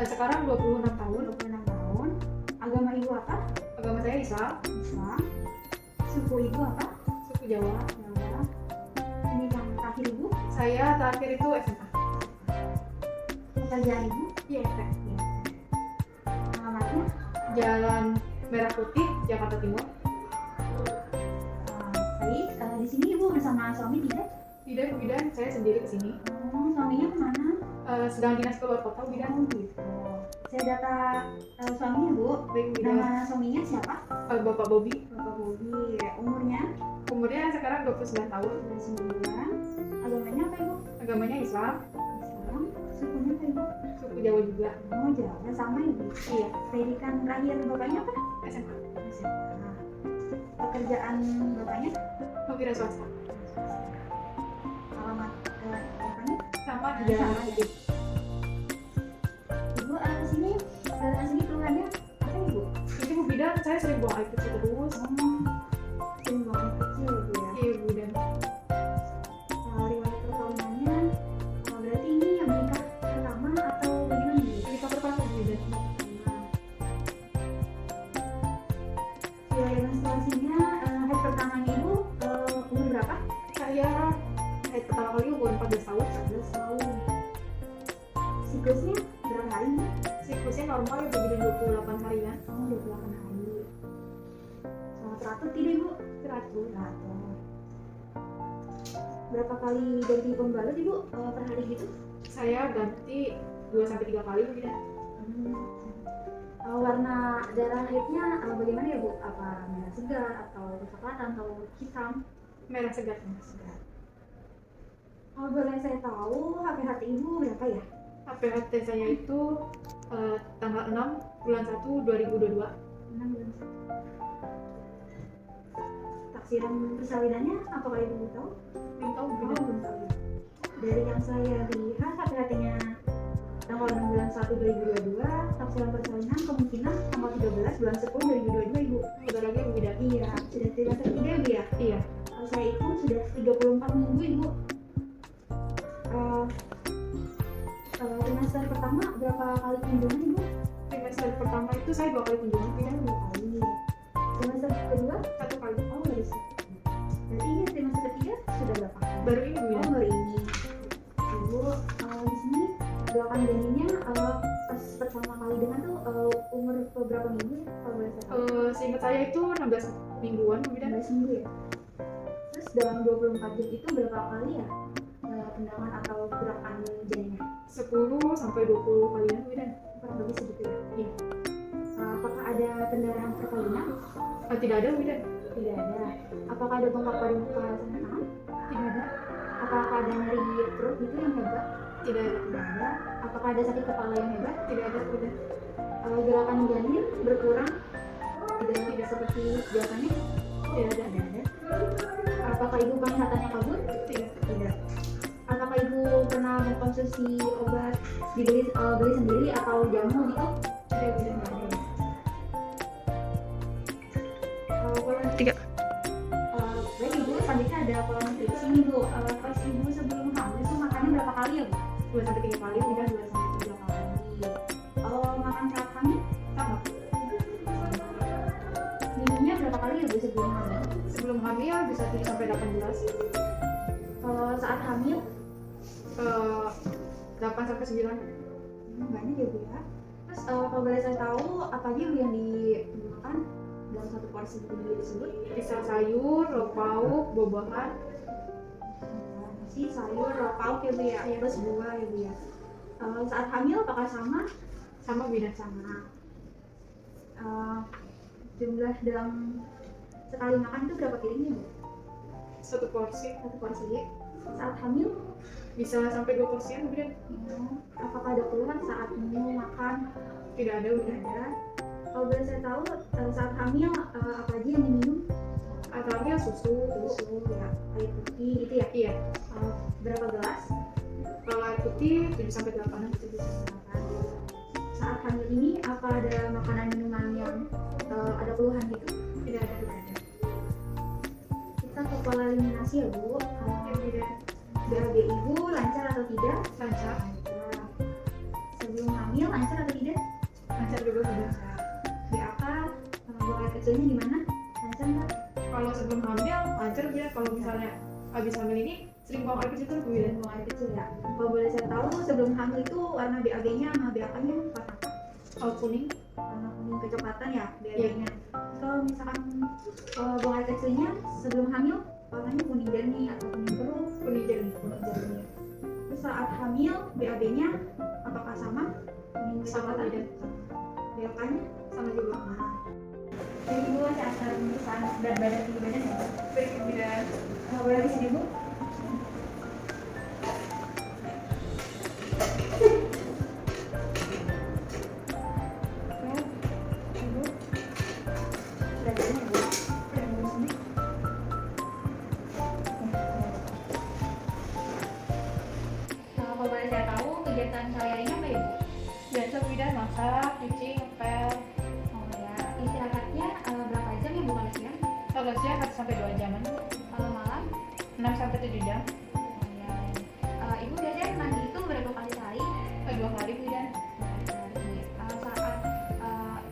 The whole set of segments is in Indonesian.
Sekarang 26 tahun. 26 tahun. Agama ibu apa? Agama saya Islam. Islam. Suku ibu apa? Suku Jawa. Jawa. Ini yang terakhir ibu. Saya terakhir itu SMA. Pekerjaan ibu? IFT. Alamatnya? Jalan Merah Putih, Jakarta Timur. Baik. Di sini ibu bersama suami tidak? Tidak, Bu Bidan, saya sendiri kesini. Suaminya kemana? Sedang dinas keluar kota, Bu Bidan. Gitu. Saya data suaminya bu. Baik, Bu Bidan. Nama suaminya siapa? Bapak Bobi. Bapak Bobi. Umurnya? Umurnya sekarang 29 tahun. 29. Agamanya apa ibu? Agamanya Islam. Islam. Sukunya apa ibu? Suku Jawa juga. Oh Jawa sama ibu. Iya. Pendidikan terakhir bapaknya apa? SMA. SMA. Pekerjaan bapaknya? Wira swasta. Alamat bapaknya? Sama di Jalan Merah Putih. Ibu kesini datang sini keluhannya apa ibu? Ini Bu Bidan, saya sering buang air kecil terus. Sering banget kecil ya bu ya. Iya, Bu Bidan. Riwayat perkawinannya berarti ini yang menikah pertama atau bagaimana ibu? Menikah pertama, Bu Bidan. Riwayat menstruasinya haid pertamanya ibu umur berapa? Saya haid pertama kali umur 14 tahun. 14 tahun. Siklusnya berapa hari ibu? Siklusnya normal ya, Bu Bidan, 28 harian. Oh 28 hari. Sama teratur tidak ibu? Teratur. Teratur. Berapa kali ganti pembalut ibu per hari gitu? Saya ganti 2-3 kali, Bu Bidan. Warna darah haidnya bagaimana ya bu? Apa merah segar atau kecoklatan atau hitam? Merah segar. Segar. Boleh saya tahu HPHT ibu berapa ya? HPHT saya itu tanggal 6 bulan 1 2022. 6 bulan. Taksiran persalinannya apakah ibu tahu? Belum tahu, Bu Oh, Bidan. belum tahu ya. Dari yang saya lihat HPHT-nya tanggal 6 bulan 1 2022, taksiran persalinan kemungkinan tanggal 13 bulan 10 2022 ibu. Bentar lagi, Bu Bidan. Iya, sudah trimester 3 ibu ya? Iya. Kalau saya hitung sudah 34 minggu ibu. Trimester pertama berapa kali kunjungan ibu? Trimester pertama itu saya 2 kali kunjungan, Bu Bidan. 2 kali. Trimester kedua? 1 kali. Oh baru satu. Berarti ini trimester ketiga sudah berapa kali? Baru ini, Bu Oh Bidan. baru ini. Ibu di sini doakan janinnya pas pertama kali dengan tuh umur berapa minggu ya? Kalau boleh saya tahu? Seingat saya itu 16 mingguan, Bu Bidan. 16 minggu ya. Terus dalam 24 jam itu berapa kali ya tendangan atau gerakan janinnya? 10 sampai 20 kalian, Bu Bidan. Kurang lebih segitu ya. Iya. Apakah ada pendarahan perkawinan? Tidak ada, Bu Bidan. Tidak ada. Apakah ada bengkak pada muka sama tangan? Tidak ada. Apakah ada nyeri perut gitu yang hebat? Tidak ada. Tidak ada. Apakah ada sakit kepala yang hebat? Tidak ada, Bu Bidan. Gerakan janin berkurang? Tidak seperti biasanya? Tidak ada. Tidak ada. Apakah ibu penglihatannya kabur? Tidak. Tidak. Apakah ibu pernah mengkonsumsi obat beli sendiri atau jamu gitu? Tidak, Bu Bidan. Tidak ada. Tiga. Baik ibu, selanjutnya ada pola nutrisi ini bu. Pas ibu sebelum hamil tuh makannya berapa kali ya bu? 2-3 kali, Bu Bidan. 2-3 kali. Kalau makan saat hamil Sama. minumnya berapa kali ya bu sebelum hamil? Sebelum hamil bisa 7 sampai 18. Kalau saat hamil 8 sampai 9. banyak ya bu ya. Terus kalau boleh saya tahu apa aja bu yang dimakan dalam satu porsi tersebut? Bisa sayur, lauk pauk, buah-buahan. Nasi, sayur, lauk pauk ya bu ya, plus buah ya bu ya. Saat hamil apakah sama? Sama, Bu Bidan. Sama. Jumlah dalam sekali makan itu berapa piringnya bu? 1 porsi. Satu porsi. Saat hamil Bisa sampai 2 porsian, Bu Bidan. apakah ada keluhan saat mau makan? Tidak ada, Bu Tidak Bidan. ada. Kalau boleh saya tahu saat hamil apa aja yang diminum? Atau hamil susu. Susu ya, air putih gitu ya. Iya. Berapa gelas? Kalau air putih 7 sampai 8. Saat hamil ini apa ada makanan minuman yang ada keluhan gitu? Tidak ada, Bu Bidan. Kita ke pola eliminasi ya bu. Ya, Bu Bidan. BAB ibu lancar atau tidak? Lancar. Lancar. Sebelum hamil lancar atau tidak? Lancar juga sudah. BAK buang air kecilnya gimana? Lancar nggak? Kalau sebelum hamil lancar ya. Kalau misalnya habis hamil ini sering buang air kecil terus Bu ya. Buang air kecil ya. Kalau boleh saya tahu sebelum hamil itu warna BAB-nya sama BAK-nya warna apa? Kuning. Warna kuning kecoklatan ya BAB-nya. Kalau misalkan buang air kecilnya sebelum hamil warnanya kuning jernih atau kuning keruh? Kuning jernih. Kuning jernih. Terus saat hamil BAB-nya apakah sama? Kuning Sama kecoklatan? tidak. BAK-nya? Sama juga. Nah. Jadi ibu masih asal pemeriksaan berat badan tinggi badan ya? Baik bidan. Boleh di sini bu? Ibu, berat badannya bu? Yang di sini? Kalau boleh saya tahu kegiatan sehari-harinya apa ya bu? Biasa bidan masak, cuci, ngepel. Oh ya, istirahatnya berapa jam ya bu kalau siang? Kalau siang 1 sampai 2 jaman. Kalau malam? 6 sampai 7 jam. Oh ya. Ibu biasanya mandi itu berapa kali sehari? 2 kali bidan. Saat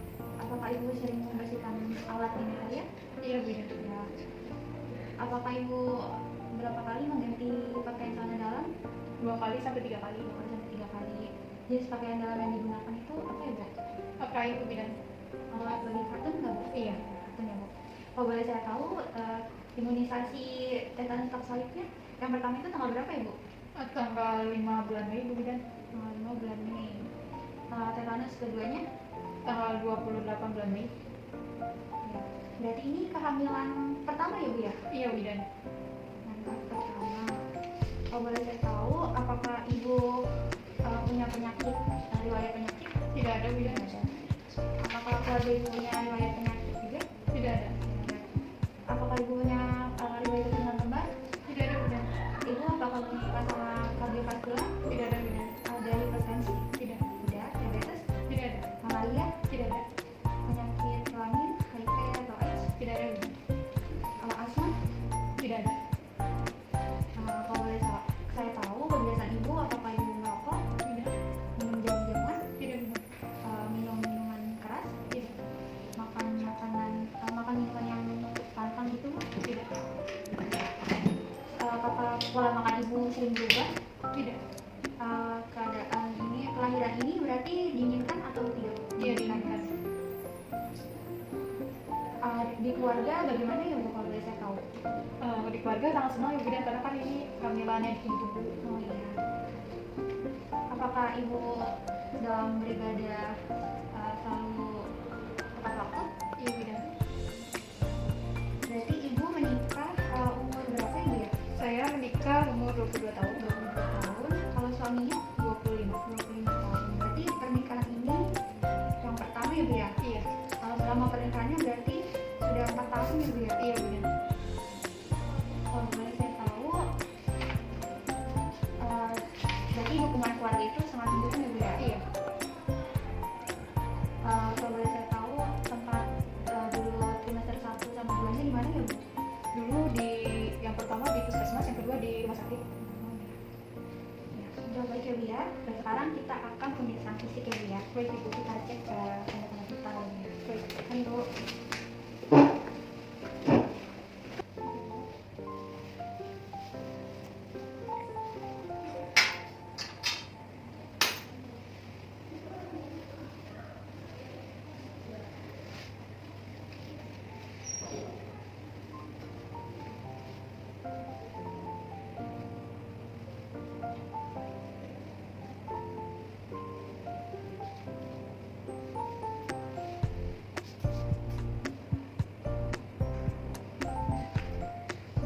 apakah ibu sering membersihkan alat ini hari ya? Iya bidan. Ya. Apakah ibu berapa kali mengganti pakaian celana dalam? 2 kali sampai 3 kali. 2 kali sampai 3 kali. Jenis pakaian dalam yang digunakan itu apa ya bu? Kain Bu bidan. Alat bagi kartun nggak bu? Iya. Kartun ya bu. Kalau boleh saya tahu imunisasi tetanus toksolitnya yang pertama itu tanggal berapa ya bu? Tanggal 5 bulan Mei Bu bidan. Tanggal 5 bulan Mei. Tetanus keduanya? Tanggal 28 bulan Mei. Ya. Berarti ini kehamilan pertama ya bu ya? Iya bidan. Mantap, pertama. Kalau boleh saya tahu, apakah ibu punya penyakit, riwayat penyakit? Tidak ada bidan. Tidak ada. Apakah keluarga ibu punya riwayat penyakit juga? Tidak ada. Tidak ada. Apakah ibu punya riwayat keturunan kembar? Tidak ada bidan. Ibu apakah punya masalah kardiovaskular? Tidak ada bidan. Ada hipertensi? Tidak. Tidak. Diabetes? Tidak ada. Malaria? Tidak ada. Penyakit kelamin? HIV atau AIDS? Tidak ada bidan. Asma? Tidak ada. Kalau boleh saya tahu kebiasaan ibu, apakah ibu merokok? Tidak. Minum jamu-jamuan? Tidak bidan. Minum minuman keras? Tidak. Makan minuman yang pantang gitu? Tidak. Apakah pola makan ibu sering berubah? Tidak. Keadaan ini, kelahiran ini berarti diinginkan atau tidak? Iya diinginkan. Di keluarga bagaimana ya bu kalau boleh saya tahu? Di keluarga sangat senang ya bidan karena kan ini kehamilannya ditunggu-tunggu. Oh iya. Apakah ibu dalam beribadah selalu tepat waktu? Iya bidan. Berarti ibu menikah umur berapa ibu ya? Saya menikah umur 22 tahun. 22 tahun. Kalau suaminya 25 tahun. Berarti pernikahan ini yang pertama ya bu ya? Iya. Kalau selama pernikahannya berarti sudah 4 tahun ya bu ya? Iya bidan. Kalau boleh saya tahu, berarti hubungan keluarga itu sangat mendukung ya bu ya? Iya. Kalau boleh saya tahu tempat dulu trimester 1 sama 2-nya di mana ya bu? Dulu yang pertama di puskesmas, yang kedua di rumah sakit. Ya, sudah baik ya bu ya. Dan sekarang kita akan pemeriksaan fisik ya bu ya. Baik ibu. Kita cek tanda-tanda vital ya. Baik. Mari bu.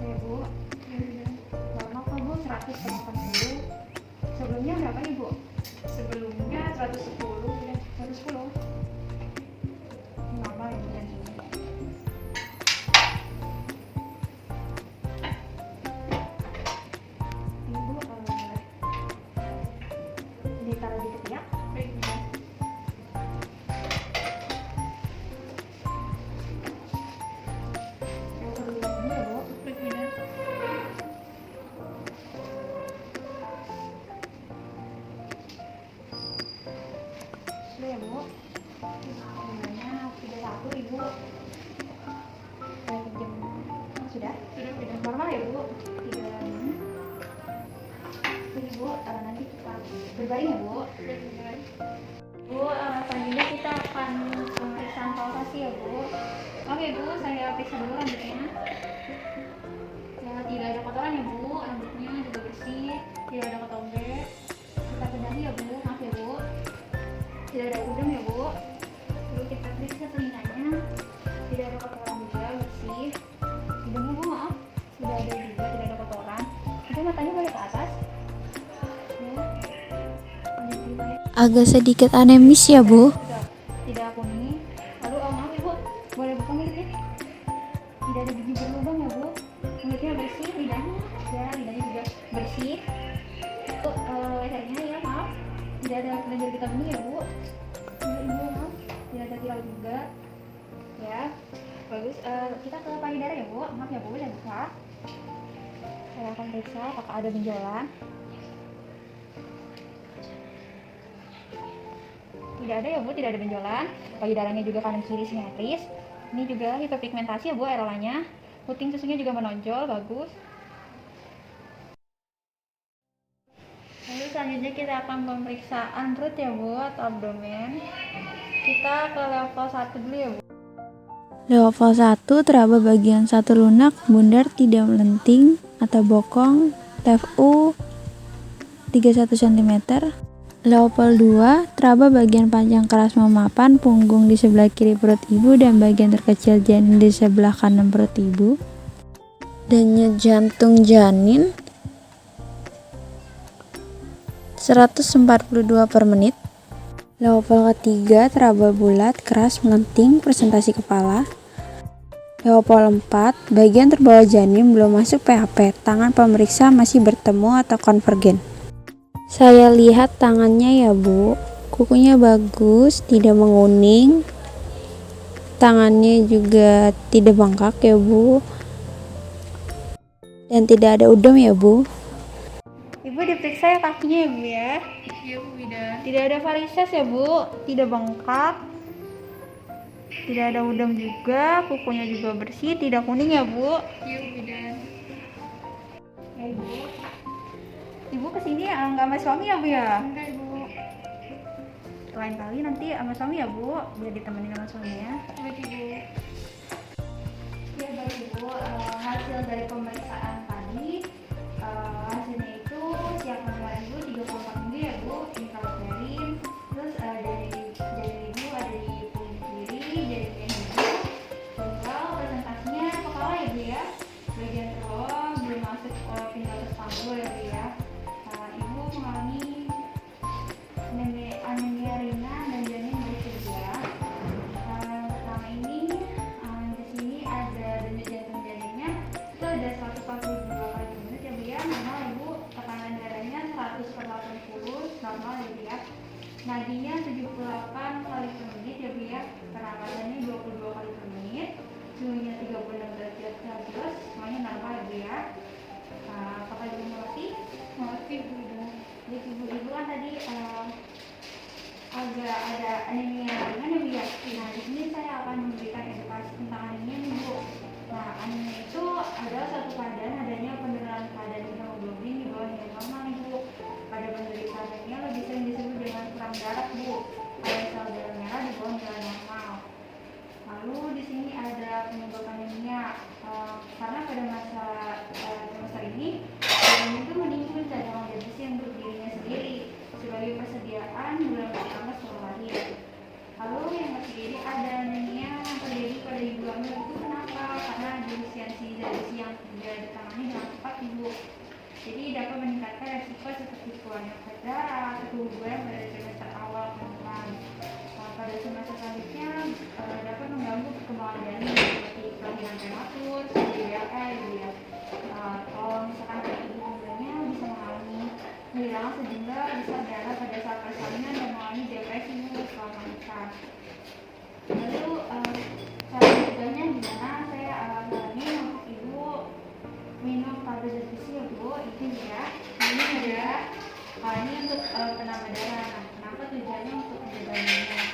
Ya bu, normal kok bu 180. Sebelumnya berapa nih bu? Sebelumnya 110 bidan. 110. Normal ya bu ya. Ibu ditaruh di ketiak. Baik bidan. Yang kedua ini ya bu. Baik bidan. ya Bu. Jumlahnya 31 Ibu. Saya pinjam. Sudah normal ya Bu. 36. Jadi Bu, nanti kita berbaring ya Bu. Bu, selanjutnya kita akan pemeriksaan palpasi ya Bu. Oke Bu, saya periksa dulu rambutnya. Ya, tidak ada kotoran ya Bu, rambutnya juga bersih, tidak ada ketombe. Kita bedahi ya Bu, maaf ya Bu. Tidak ada udang ya Bu. Lalu kita periksa telinganya, tidak ada kotoran juga, bersih. Hidungnya Bu, maaf, sudah ada juga, tidak ada kotoran. Itu matanya balik ke atas. Ya. Agak sedikit anemis ya Bu. Tidak kuning. Lalu maaf Ibu, boleh buka mulutnya? Tidak ada gigi berlubang ya Bu. Mulutnya bersih, lidahnya juga bersih. Lehernya ya maaf, tidak ada kelenjar getah bening ya Bu. Ibu maaf, tidak ada viral juga. Ya, bagus. Kita ke payudara ya Bu. Maaf ya Bu, dan buka. Saya akan periksa apakah ada benjolan. Tidak ada ya Bu, tidak ada benjolan. Payudaranya juga kanan kiri simetris. Ini juga hiperpigmentasi ya Bu, areolanya. Puting susunya juga menonjol, bagus. Lalu selanjutnya kita akan pemeriksaan perut ya Bu, atau abdomen. Kita ke level 1 dulu ya Bu. Level 1 teraba bagian 1 lunak, bundar tidak melenting atau bokong, TFU 31 cm. Level 2 teraba bagian panjang keras memapan, punggung di sebelah kiri perut ibu dan bagian terkecil janin di sebelah kanan perut ibu. Denyut jantung janin 142 per menit. Level ketiga teraba bulat, keras, melenting, presentasi kepala. Level 4 bagian terbawah janin belum masuk PHP, tangan pemeriksa masih bertemu atau konvergen. Saya lihat tangannya ya Bu, kukunya bagus, tidak menguning, tangannya juga tidak bengkak ya Bu, dan tidak ada udem ya Bu. Ibu diperiksa ya kakinya ya Bu ya. Iya Bu, bidan. Tidak ada varises ya Bu, tidak bengkak, tidak ada udem juga, kukunya juga bersih, tidak kuning ya Bu. Iya Bu, bidan. Ya Ibu. Ibu kesini nggak sama suami ya Bu ya? Enggak Ibu. Lain kali nanti sama suami ya Bu, biar ditemenin sama suaminya. Baik Ibu. Ya baik Ibu, hasil dari pemeriksaan tadi, hasilnya itu siap kemarin Ibu 34 minggu ya Bu, ini kalau keluarin. Terus dari Ibu ada di punggung kiri, dari ibu. Tinggal presentasinya kepala ya Bu ya, bagian bawah belum masuk pindah ke panggul ya Bu ya. Ibu mengalami anemia ringan dan janin bersedia. Pertama ini di sini ada denyut jantung janinnya itu ada 142 kali per menit ya Bu ya. Normal Ibu, tekanan darahnya 100/80 normal ya Bu ya. Nadinya 78 kali per menit ya Bu ya. Pernapasannya 22 kali per menit. Suhunya 36 derajat Celcius, semuanya normal ya Bu ya. Apakah Ibu mengerti? Mengerti Bu. Jadi ibu-ibu kan tadi agak ada anemia ringan ya Bu ya. Nah di sini saya akan memberikan edukasi tentang anemia nih Bu. Nah anemia itu adalah satu keadaan adanya penurunan kadar hemoglobin di bawah nilai normal nih Bu. Pada penderita anemia lebih sering disebut dengan kurang darah Bu. Ada sel darah merah di bawah nilai normal. Lalu di sini ada penyebab anemia karena pada masa semester ini anemia itu menimbun cadangan zat besi untuk dirinya sendiri sebagai persediaan bulan pertama setelah lahir. Lalu yang ketiga ada anemia yang terjadi pada ibu hamil itu kenapa? Karena defisiensi zat besi yang tidak ditangani dengan tepat Ibu. Jadi dapat meningkatkan resiko seperti keluarnya darah, keguguran pada semester awal kandungan. Pada semester selanjutnya dapat mengganggu perkembangan janin seperti kelahiran prematur, DBLL gitu ya. Kalau misalkan ada ibu hamilnya bisa mengalami kehilangan sejumlah besar darah pada saat persalinan dan mengalami depresi setelah menikah. Lalu cara mencegahnya gimana? Saya saranin untuk ibu minum tablet zat besi ya Bu, itu ya. Ini ada ini untuk penambah darah. Nah, kenapa tujuannya untuk menjaga anemia?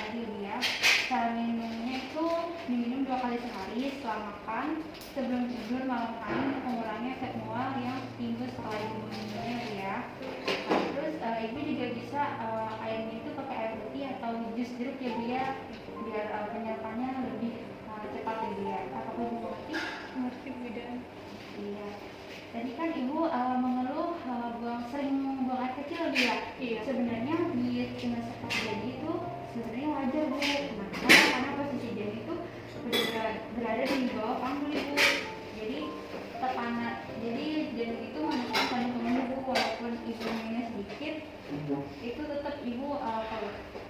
setelah makan, sebelum tidur malam hari untuk mengurangi efek mual yang timbul setelah ibu meminumnya Bu ya. Nah, terus ibu juga bisa airnya itu pakai air putih atau jus jeruk ya Bu ya, biar penyerapannya lebih cepat ya Bu ya. Apakah ibu mengerti? Mengerti Bu dan. Iya. Tadi kan ibu mengeluh sering buang air kecil Bu ya. Iya. Sebenarnya di semester jadi itu sebenarnya wajar Bu. Kenapa? Karena posisi jadi itu berada di bawah panggul Ibu. Jadi tekanan, jadi janin itu menekan kandungan Ibu, walaupun ibu minumnya sedikit, itu tetap ibu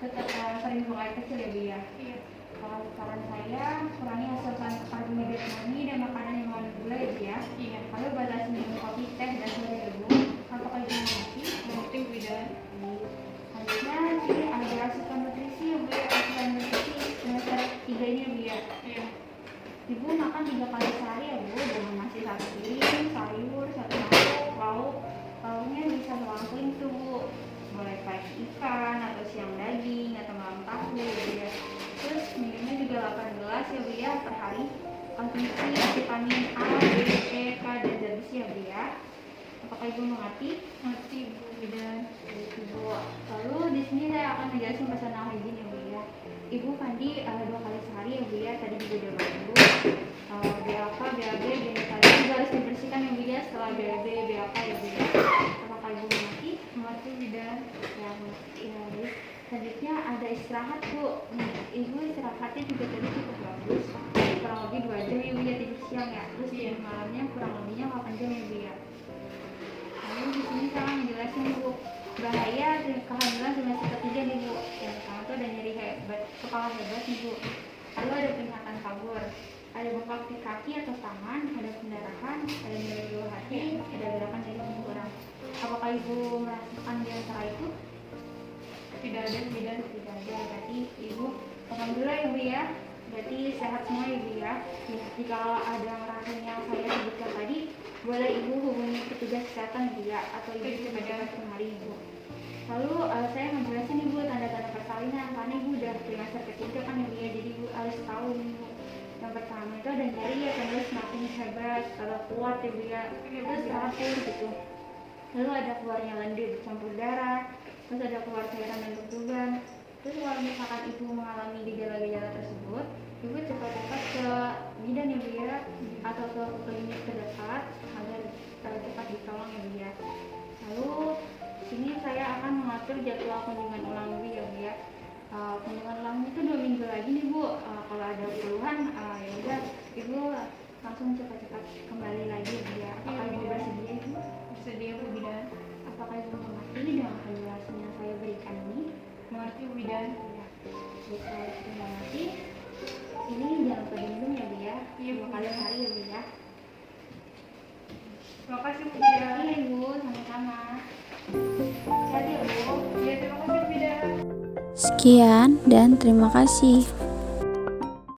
tetap sering buang air kecil ya Bu ya. Iya. Kalau saran saya kurangi asupan karbohidrat murni dan makanan yang mengandung gula ya Bu ya. Iya. Lalu batasi minum kopi, teh, dan sore ya Bu. Apakah ibu mengerti? Mengerti Bu dan. Selanjutnya ini ada asupan nutrisi ya Bu ya. Asupan nutrisi semester 3 ini ya Bu ya. Iya. Ibu makan 3 kali sehari ya Bu, dengan nasi 1 piring, sayur 1 mangkuk, lauknya bisa selangkling tuh Bu. Boleh pagi ikan atau siang daging atau malam tahu ya Bu ya. Terus minumnya juga 8 gelas ya Bu ya per hari. Konsumsi vitamin A, B, E, K, dan zat besi ya Bu ya. Apakah ibu mengerti? Mengerti Bu dan. Ibu. Lalu di sini saya akan menjelaskan personal hygiene ya Bu ya. Ibu mandi 2 kali sehari ya Bu ya. Tadi juga udah bagus. BAK, BAB, BNKD juga harus dibersihkan ya Bu ya setelah BAB, BAK ya Bu ya. Apakah ibu mengerti? Mengerti Bu dan. Ya mengerti ya Bu. Selanjutnya ada istirahat Bu. Ibu istirahatnya juga tadi cukup bagus. Kurang lebih 2 jam ya Bu ya tidur siang ya. Terus Iya. malamnya kurang lebihnya 8 jam ya Bu ya. Lalu di sini saya akan menjelaskan Bu bahaya kehamilan semester ketiga nih Bu. Yang pertama tuh ada nyeri hebat, kepala hebat nih Bu. Lalu ada peningkatan kabur, ada bengkak di kaki atau tangan, ada pendarahan, ada nyeri di bawah hati, ada gerakan dari kurang. Apakah ibu merasakan di antara itu? Tidak ada Bu dan. Tidak ada, berarti ibu alhamdulillah ya Bu ya. Berarti sehat semua ya Bu ya. Jika ada rasanya saya sebutkan tadi, boleh ibu hubungi petugas kesehatan Bu ya, atau ibu coba dapat kemari Bu. Lalu saya ngejelasin ibu tanda-tanda persalinan, karena ibu udah trimester ketiga kan ya Bu ya, jadi ibu harus tahu nih Bu. Yang pertama itu ada nyeri ya, terus semakin hebat, kalau kuat ya Bu ya, terus rapuh gitu. Lalu ada keluarnya lendir bercampur darah, terus ada keluar cairan dan berlubang. Terus kalau misalkan ibu mengalami gejala-gejala tersebut, ibu cepat-cepat ke bidan ya Bu ya, atau ke klinik terdekat agar cepat ditolong ya Bu ya. Lalu sini saya akan mengatur jadwal kunjungan ulang ibu ya Bu ya. Kunjungan ulang itu 2 minggu lagi nih Bu. Kalau ada keluhan ya udah ibu langsung cepat-cepat kembali lagi ya Bu ya. Apakah ibu bersedia Ibu? Bersedia Bu dan. Apakah ibu mengerti dengan penjelasan yang saya berikan ini? Mengerti Bu dan. Ya. Baik, terima kasih. Ini jangan lupa diminum ya Bu ya. Iya, Bu. 2 kali sehari ya Bu ya. Terima kasih Bu dan. Iya Ibu, sama-sama. Sehat ya Bu. Ya terima kasih Bu dan. Sekian dan terima kasih.